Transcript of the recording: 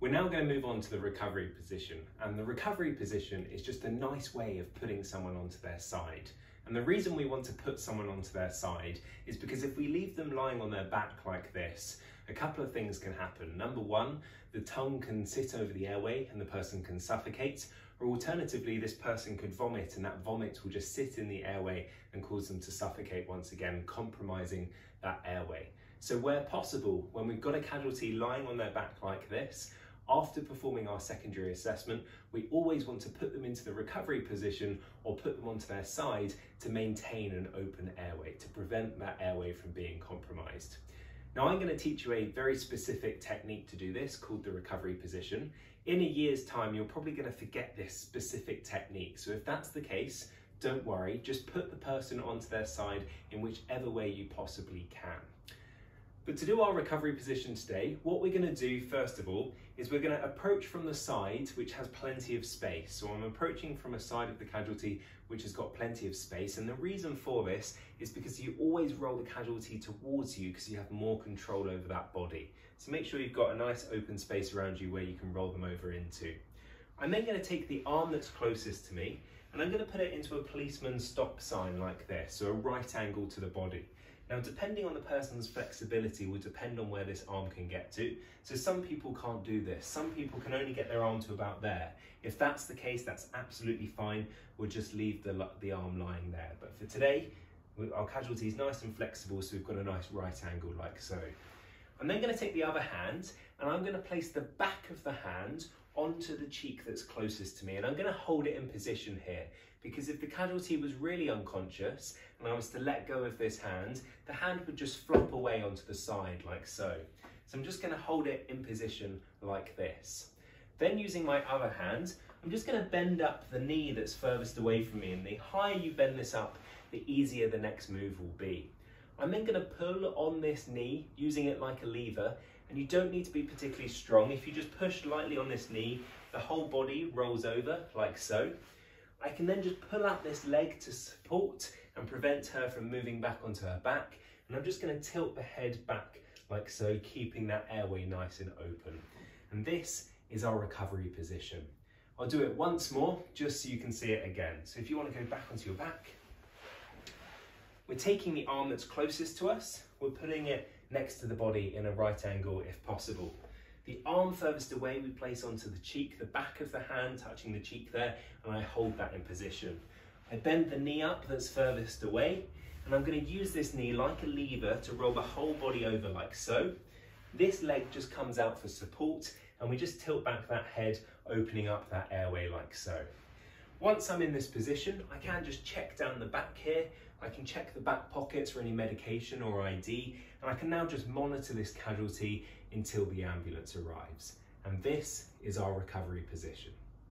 We're now going to move on to the recovery position, and the recovery position is just a nice way of putting someone onto their side. And the reason we want to put someone onto their side is because if we leave them lying on their back like this, a couple of things can happen. Number one, the tongue can sit over the airway and the person can suffocate, or alternatively this person could vomit and that vomit will just sit in the airway and cause them to suffocate once again, compromising that airway. So where possible, when we've got a casualty lying on their back like this, after performing our secondary assessment, we always want to put them into the recovery position or put them onto their side to maintain an open airway, to prevent that airway from being compromised. Now I'm going to teach you a very specific technique to do this called the recovery position. In a year's time, you're probably going to forget this specific technique. So if that's the case, don't worry, just put the person onto their side in whichever way you possibly can. But to do our recovery position today, what we're going to do first of all is we're going to approach from the side which has plenty of space. So I'm approaching from a side of the casualty which has got plenty of space, and the reason for this is because you always roll the casualty towards you because you have more control over that body. So make sure you've got a nice open space around you where you can roll them over into. I'm then going to take the arm that's closest to me and I'm going to put it into a policeman's stop sign like this, so a right angle to the body. Now, depending on the person's flexibility will depend on where this arm can get to. So some people can't do this. Some people can only get their arm to about there. If that's the case, that's absolutely fine. We'll just leave the arm lying there. But for today, our casualty is nice and flexible, so we've got a nice right angle like so. I'm then going to take the other hand and I'm going to place the back of the hand onto the cheek that's closest to me, and I'm going to hold it in position here because if the casualty was really unconscious and I was to let go of this hand, the hand would just flop away onto the side like so. So I'm just going to hold it in position like this. Then using my other hand, I'm just going to bend up the knee that's furthest away from me, and the higher you bend this up, the easier the next move will be. I'm then going to pull on this knee using it like a lever, and you don't need to be particularly strong. If you just push lightly on this knee, the whole body rolls over like so. I can then just pull out this leg to support and prevent her from moving back onto her back, and I'm just going to tilt the head back like so, keeping that airway nice and open. And this is our recovery position. I'll do it once more just so you can see it again. So if you want to go back onto your back, we're taking the arm that's closest to us, we're putting it next to the body in a right angle if possible. The arm furthest away we place onto the cheek, the back of the hand touching the cheek there, and I hold that in position. I bend the knee up that's furthest away, and I'm going to use this knee like a lever to roll the whole body over like so. This leg just comes out for support, and we just tilt back that head, opening up that airway like so. Once I'm in this position, I can just check down the back here. I can check the back pockets for any medication or ID, and I can now just monitor this casualty until the ambulance arrives. And this is our recovery position.